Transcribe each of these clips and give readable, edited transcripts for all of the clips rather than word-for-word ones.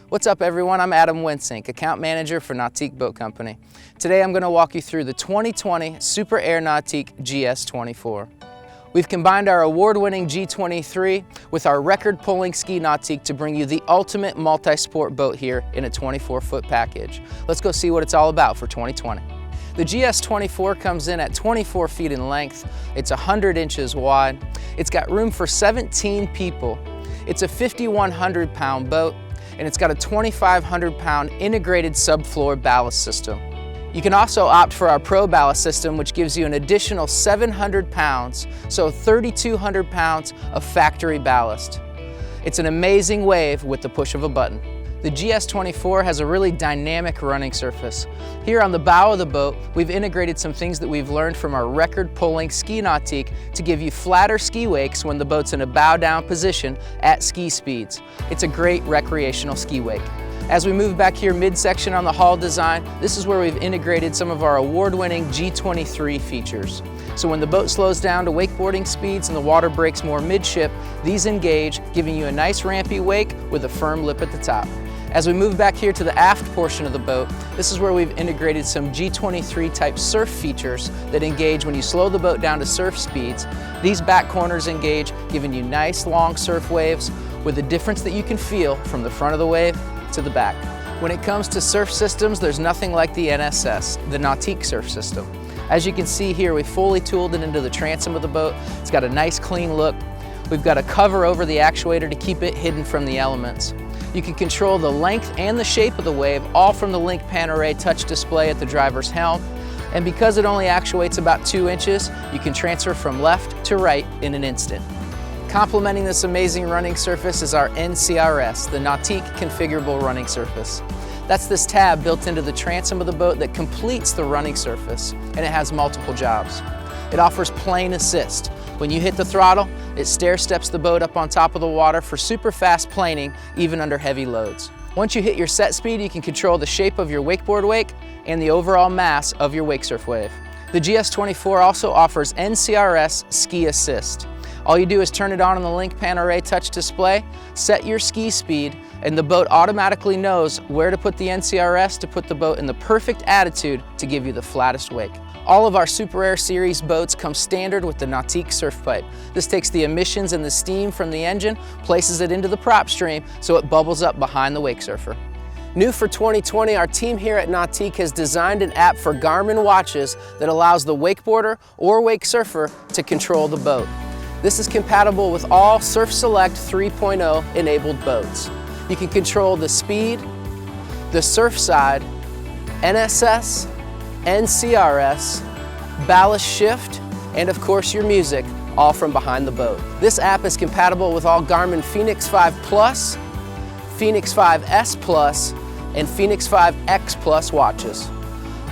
What's up everyone, I'm Adam Winsink, Account Manager for Nautique Boat Company. Today I'm going to walk you through the 2020 Super Air Nautique GS24. We've combined our award-winning G23 with our record-pulling ski Nautique to bring you the ultimate multi-sport boat here in a 24-foot package. Let's go see what it's all about for 2020. The GS24 comes in at 24 feet in length, it's 100 inches wide, it's got room for 17 people, it's a 5,100 pound boat, and it's got a 2,500 pound integrated subfloor ballast system. You can also opt for our Pro ballast system, which gives you an additional 700 pounds, so 3,200 pounds of factory ballast. It's an amazing wave with the push of a button. The GS24 has a really dynamic running surface. Here on the bow of the boat, we've integrated some things that we've learned from our record-pulling ski Nautique to give you flatter ski wakes when the boat's in a bow-down position at ski speeds. It's a great recreational ski wake. As we move back here midsection on the hull design, this is where we've integrated some of our award-winning G23 features. So when the boat slows down to wakeboarding speeds and the water breaks more midship, these engage, giving you a nice rampy wake with a firm lip at the top. As we move back here to the aft portion of the boat, this is where we've integrated some G23 type surf features that engage when you slow the boat down to surf speeds. These back corners engage, giving you nice long surf waves with a difference that you can feel from the front of the wave to the back. When it comes to surf systems, there's nothing like the NSS, the Nautique surf system. As you can see here, we fully tooled it into the transom of the boat. It's got a nice clean look. We've got a cover over the actuator to keep it hidden from the elements. You can control the length and the shape of the wave, all from the Link Pan Array touch display at the driver's helm. And because it only actuates about 2 inches, you can transfer from left to right in an instant. Complementing this amazing running surface is our NCRS, the Nautique Configurable Running Surface. That's this tab built into the transom of the boat that completes the running surface, and it has multiple jobs. It offers plane assist. When you hit the throttle, it stair steps the boat up on top of the water for super fast planing, even under heavy loads. Once you hit your set speed, you can control the shape of your wakeboard wake and the overall mass of your wake surf wave. The GS24 also offers NCRS Ski Assist. All you do is turn it on the Link Pan Array touch display, set your ski speed, and the boat automatically knows where to put the NCRS to put the boat in the perfect attitude to give you the flattest wake. All of our Super Air series boats come standard with the Nautique surf pipe. This takes the emissions and the steam from the engine, places it into the prop stream so it bubbles up behind the wake surfer. New for 2020, our team here at Nautique has designed an app for Garmin watches that allows the wakeboarder or wake surfer to control the boat. This is compatible with all Surf Select 3.0 enabled boats. You can control the speed, the surf side, NSS, NCRS, ballast shift, and of course your music, all from behind the boat. This app is compatible with all Garmin Fenix 5 Plus, Fenix 5S Plus, and Fenix 5X Plus watches.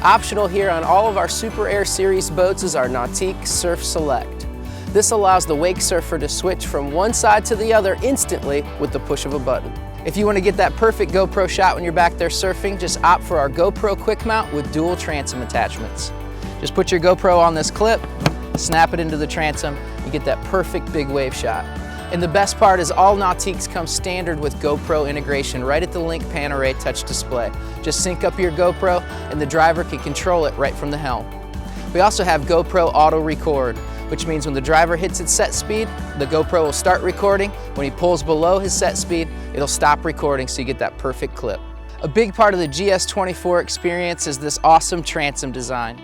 Optional here on all of our Super Air series boats is our Nautique Surf Select. This allows the wake surfer to switch from one side to the other instantly with the push of a button. If you want to get that perfect GoPro shot when you're back there surfing, just opt for our GoPro Quick Mount with dual transom attachments. Just put your GoPro on this clip, snap it into the transom, you get that perfect big wave shot. And the best part is all Nautiques come standard with GoPro integration right at the Link Pan Array touch display. Just sync up your GoPro and the driver can control it right from the helm. We also have GoPro Auto Record, which means when the driver hits its set speed, the GoPro will start recording. When he pulls below his set speed, it'll stop recording so you get that perfect clip. A big part of the GS24 experience is this awesome transom design.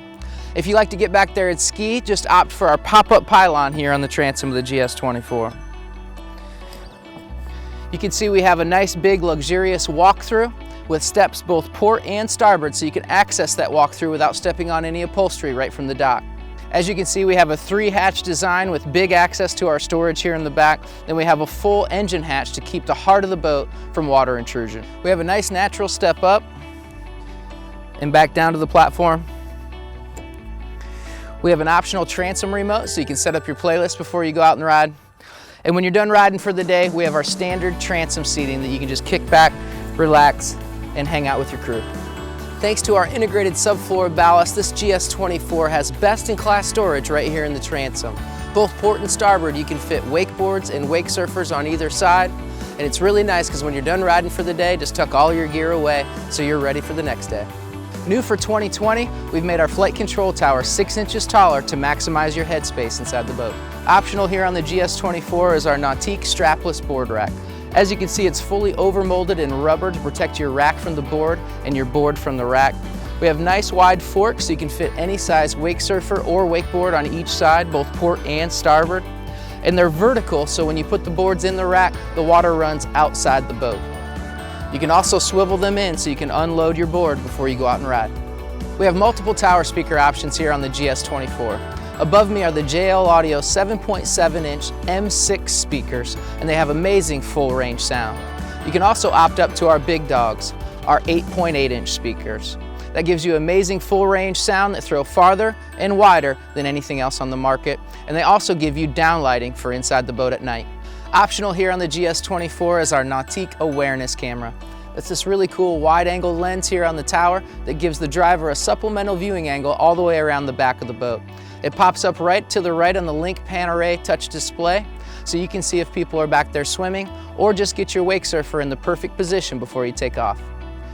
If you like to get back there and ski, just opt for our pop-up pylon here on the transom of the GS24. You can see we have a nice big luxurious walkthrough with steps both port and starboard so you can access that walkthrough without stepping on any upholstery right from the dock. As you can see, we have a 3-hatch design with big access to our storage here in the back. Then we have a full engine hatch to keep the heart of the boat from water intrusion. We have a nice natural step up and back down to the platform. We have an optional transom remote so you can set up your playlist before you go out and ride. And when you're done riding for the day, we have our standard transom seating that you can just kick back, relax, and hang out with your crew. Thanks to our integrated subfloor ballast, this GS24 has best-in-class storage right here in the transom. Both port and starboard, you can fit wakeboards and wake surfers on either side. And it's really nice because when you're done riding for the day, just tuck all your gear away so you're ready for the next day. New for 2020, we've made our flight control tower 6 inches taller to maximize your headspace inside the boat. Optional here on the GS24 is our Nautique strapless board rack. As you can see, it's fully overmolded in rubber to protect your rack from the board and your board from the rack. We have nice wide forks so you can fit any size wake surfer or wakeboard on each side, both port and starboard. And they're vertical, so when you put the boards in the rack, the water runs outside the boat. You can also swivel them in so you can unload your board before you go out and ride. We have multiple tower speaker options here on the GS24. Above me are the JL Audio 7.7-inch M6 speakers, and they have amazing full range sound. You can also opt up to our big dogs, our 8.8-inch speakers. That gives you amazing full range sound that throw farther and wider than anything else on the market, and they also give you downlighting for inside the boat at night. Optional here on the GS24 is our Nautique awareness camera. It's this really cool wide-angle lens here on the tower that gives the driver a supplemental viewing angle all the way around the back of the boat. It pops up right to the right on the Link Pan Array touch display, so you can see if people are back there swimming, or just get your wake surfer in the perfect position before you take off.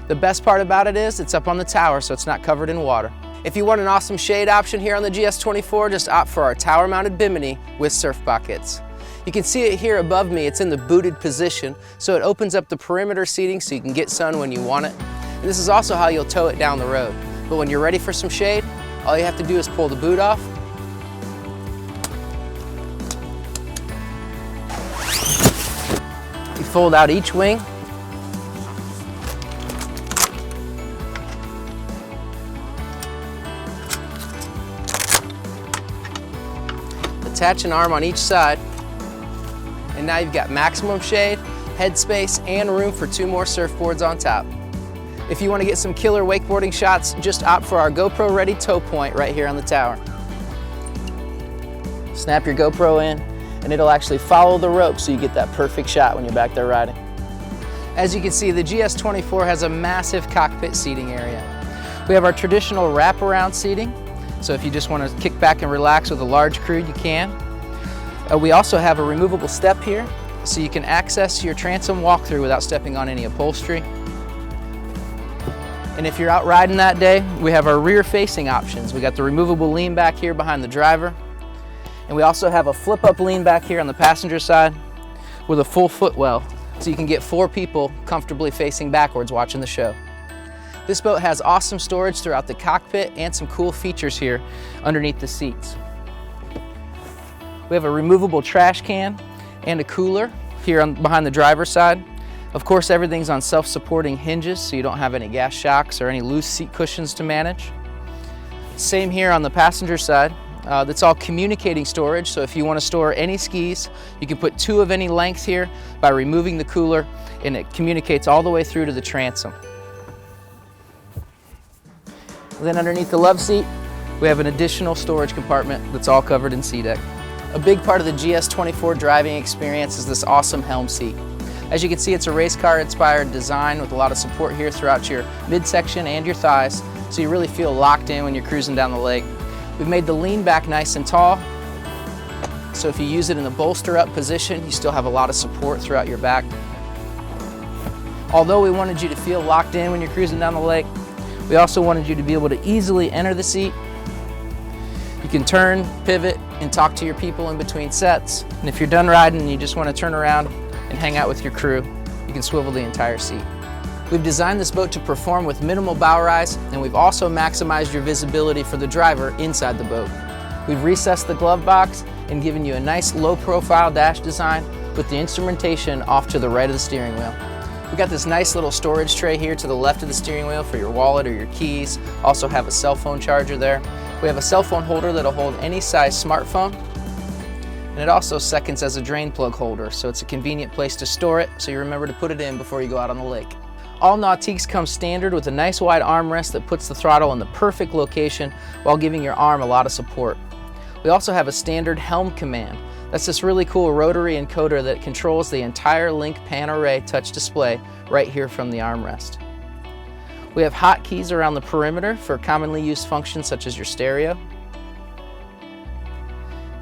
The best part about it is it's up on the tower, so it's not covered in water. If you want an awesome shade option here on the GS24, just opt for our tower-mounted bimini with surf pockets. You can see it here above me. It's in the booted position, so it opens up the perimeter seating so you can get sun when you want it. And this is also how you'll tow it down the road. But when you're ready for some shade, all you have to do is pull the boot off, you fold out each wing, attach an arm on each side, and now you've got maximum shade, headspace, and room for 2 more surfboards on top. If you want to get some killer wakeboarding shots, just opt for our GoPro Ready tow point right here on the tower. Snap your GoPro in, and it'll actually follow the rope so you get that perfect shot when you're back there riding. As you can see, the GS24 has a massive cockpit seating area. We have our traditional wraparound seating, so if you just want to kick back and relax with a large crew, you can. We also have a removable step here, so you can access your transom walkthrough without stepping on any upholstery. And if you're out riding that day, we have our rear-facing options. We got the removable lean back here behind the driver, and we also have a flip-up lean back here on the passenger side with a full footwell, so you can get 4 people comfortably facing backwards watching the show. This boat has awesome storage throughout the cockpit and some cool features here underneath the seats. We have a removable trash can and a cooler here behind the driver's side. Of course, everything's on self-supporting hinges, so you don't have any gas shocks or any loose seat cushions to manage. Same here on the passenger side. That's all communicating storage, so if you want to store any skis, you can put 2 of any length here by removing the cooler, and it communicates all the way through to the transom. Then underneath the love seat, we have an additional storage compartment that's all covered in SeaDeck. A big part of the GS24 driving experience is this awesome Helm seat. As you can see, it's a race car inspired design with a lot of support here throughout your midsection and your thighs, so you really feel locked in when you're cruising down the lake. We've made the lean back nice and tall, so if you use it in the bolster up position, you still have a lot of support throughout your back. Although we wanted you to feel locked in when you're cruising down the lake, we also wanted you to be able to easily enter the seat. You can turn, pivot, and talk to your people in between sets. And if you're done riding and you just want to turn around and hang out with your crew, you can swivel the entire seat. We've designed this boat to perform with minimal bow rise, and we've also maximized your visibility for the driver inside the boat. We've recessed the glove box and given you a nice low-profile dash design with the instrumentation off to the right of the steering wheel. We've got this nice little storage tray here to the left of the steering wheel for your wallet or your keys. Also have a cell phone charger there. We have a cell phone holder that'll hold any size smartphone. And it also seconds as a drain plug holder, so it's a convenient place to store it, so you remember to put it in before you go out on the lake. All Nautiques come standard with a nice wide armrest that puts the throttle in the perfect location while giving your arm a lot of support. We also have a standard Helm command. That's this really cool rotary encoder that controls the entire Link Pan Array touch display right here from the armrest. We have hotkeys around the perimeter for commonly used functions such as your stereo,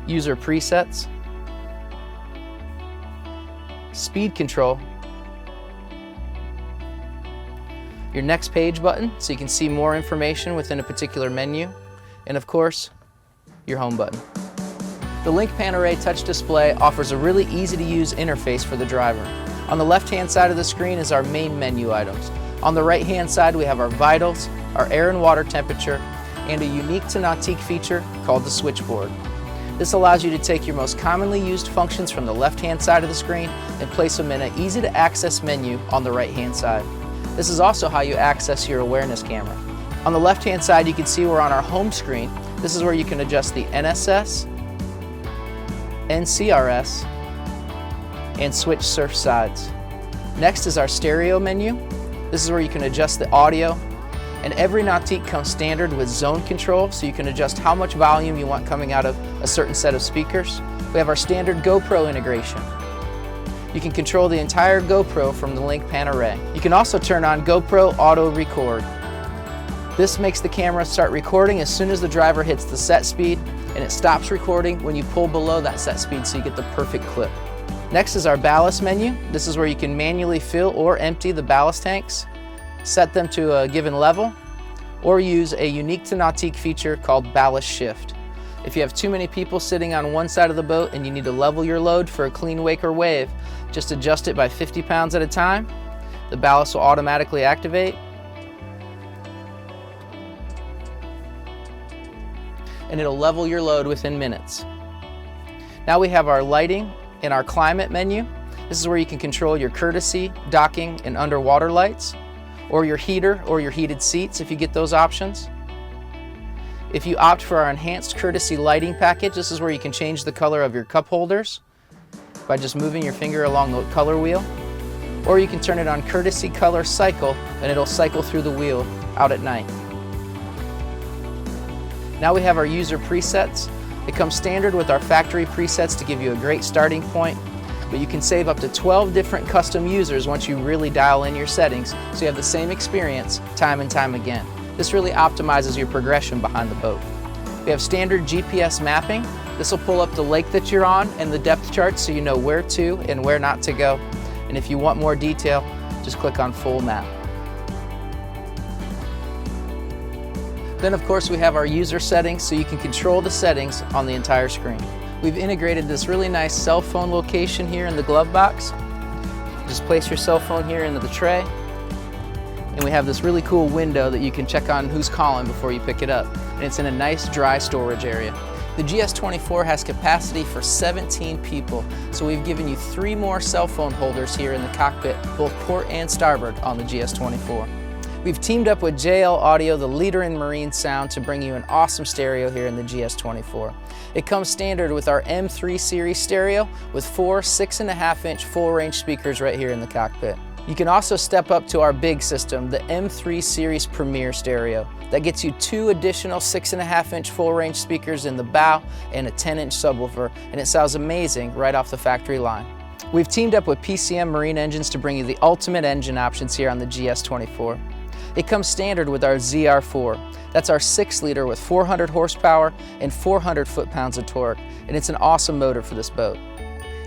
user presets, speed control, your next page button so you can see more information within a particular menu, and of course, your home button. The Link Pan-Array touch display offers a really easy to use interface for the driver. On the left-hand side of the screen is our main menu items. On the right-hand side we have our vitals, our air and water temperature, and a unique to Nautique feature called the switchboard. This allows you to take your most commonly used functions from the left-hand side of the screen and place them in an easy-to-access menu on the right-hand side. This is also how you access your awareness camera. On the left-hand side you can see we're on our home screen. This is where you can adjust the NSS, NCRS, and switch surf sides. Next is our stereo menu. This is where you can adjust the audio, and every Nautique comes standard with zone control, so you can adjust how much volume you want coming out of a certain set of speakers. We have our standard GoPro integration. You can control the entire GoPro from the Link Pan-Array. You can also turn on GoPro Auto Record. This makes the camera start recording as soon as the driver hits the set speed, and it stops recording when you pull below that set speed so you get the perfect clip. Next is our ballast menu. This is where you can manually fill or empty the ballast tanks, set them to a given level, or use a unique to Nautique feature called ballast shift. If you have too many people sitting on one side of the boat and you need to level your load for a clean wake or wave, just adjust it by 50 pounds at a time. The ballast will automatically activate, and it'll level your load within minutes. Now we have our lighting and our climate menu. This is where you can control your courtesy, docking, and underwater lights, or your heater or your heated seats if you get those options. If you opt for our enhanced courtesy lighting package, this is where you can change the color of your cup holders by just moving your finger along the color wheel, or you can turn it on courtesy color cycle and it'll cycle through the wheel out at night. Now we have our user presets. It comes standard with our factory presets to give you a great starting point, but you can save up to 12 different custom users once you really dial in your settings so you have the same experience time and time again. This really optimizes your progression behind the boat. We have standard GPS mapping. This will pull up the lake that you're on and the depth chart so you know where to and where not to go. And if you want more detail, just click on full map. Then of course we have our user settings so you can control the settings on the entire screen. We've integrated this really nice cell phone location here in the glove box. Just place your cell phone here into the tray, and we have this really cool window that you can check on who's calling before you pick it up. And it's in a nice dry storage area. The GS24 has capacity for 17 people, so we've given you 3 more cell phone holders here in the cockpit, both port and starboard on the GS24. We've teamed up with JL Audio, the leader in marine sound, to bring you an awesome stereo here in the GS24. It comes standard with our M3 series stereo with 4 6.5-inch full-range speakers right here in the cockpit. You can also step up to our big system, the M3 series Premier stereo. That gets you 2 additional 6.5-inch full-range speakers in the bow and a 10-inch subwoofer, and it sounds amazing right off the factory line. We've teamed up with PCM Marine Engines to bring you the ultimate engine options here on the GS24. It comes standard with our ZR4. That's our 6-liter with 400 horsepower and 400 foot-pounds of torque, and it's an awesome motor for this boat.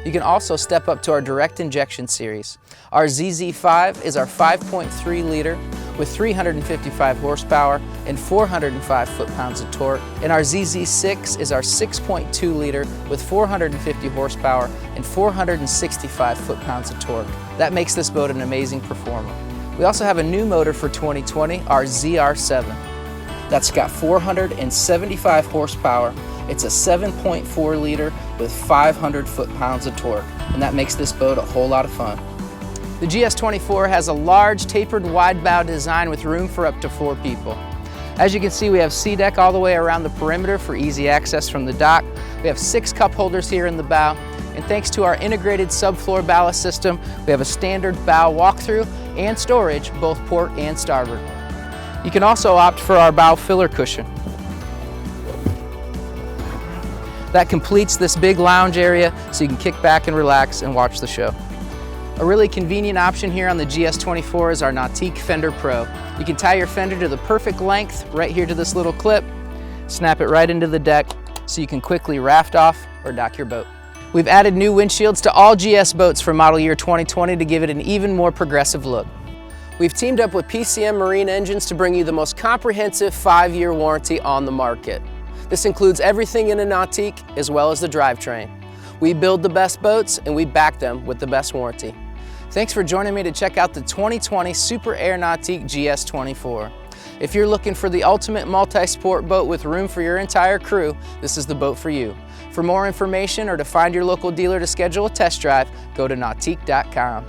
You can also step up to our direct injection series. Our ZZ5 is our 5.3-liter with 355 horsepower and 405 foot-pounds of torque, and our ZZ6 is our 6.2-liter with 450 horsepower and 465 foot-pounds of torque. That makes this boat an amazing performer. We also have a new motor for 2020, our ZR7. That's got 475 horsepower. It's a 7.4-liter with 500 foot-pounds of torque, and that makes this boat a whole lot of fun. The GS24 has a large tapered wide bow design with room for up to 4 people. As you can see, we have C-deck all the way around the perimeter for easy access from the dock. We have 6 cup holders here in the bow, and thanks to our integrated subfloor ballast system, we have a standard bow walkthrough and storage, both port and starboard. You can also opt for our bow filler cushion. That completes this big lounge area so you can kick back and relax and watch the show. A really convenient option here on the GS24 is our Nautique Fender Pro. You can tie your fender to the perfect length right here to this little clip, snap it right into the deck so you can quickly raft off or dock your boat. We've added new windshields to all GS boats for model year 2020 to give it an even more progressive look. We've teamed up with PCM Marine Engines to bring you the most comprehensive 5-year warranty on the market. This includes everything in a Nautique as well as the drivetrain. We build the best boats and we back them with the best warranty. Thanks for joining me to check out the 2020 Super Air Nautique GS24. If you're looking for the ultimate multi-sport boat with room for your entire crew, this is the boat for you. For more information or to find your local dealer to schedule a test drive, go to nautique.com.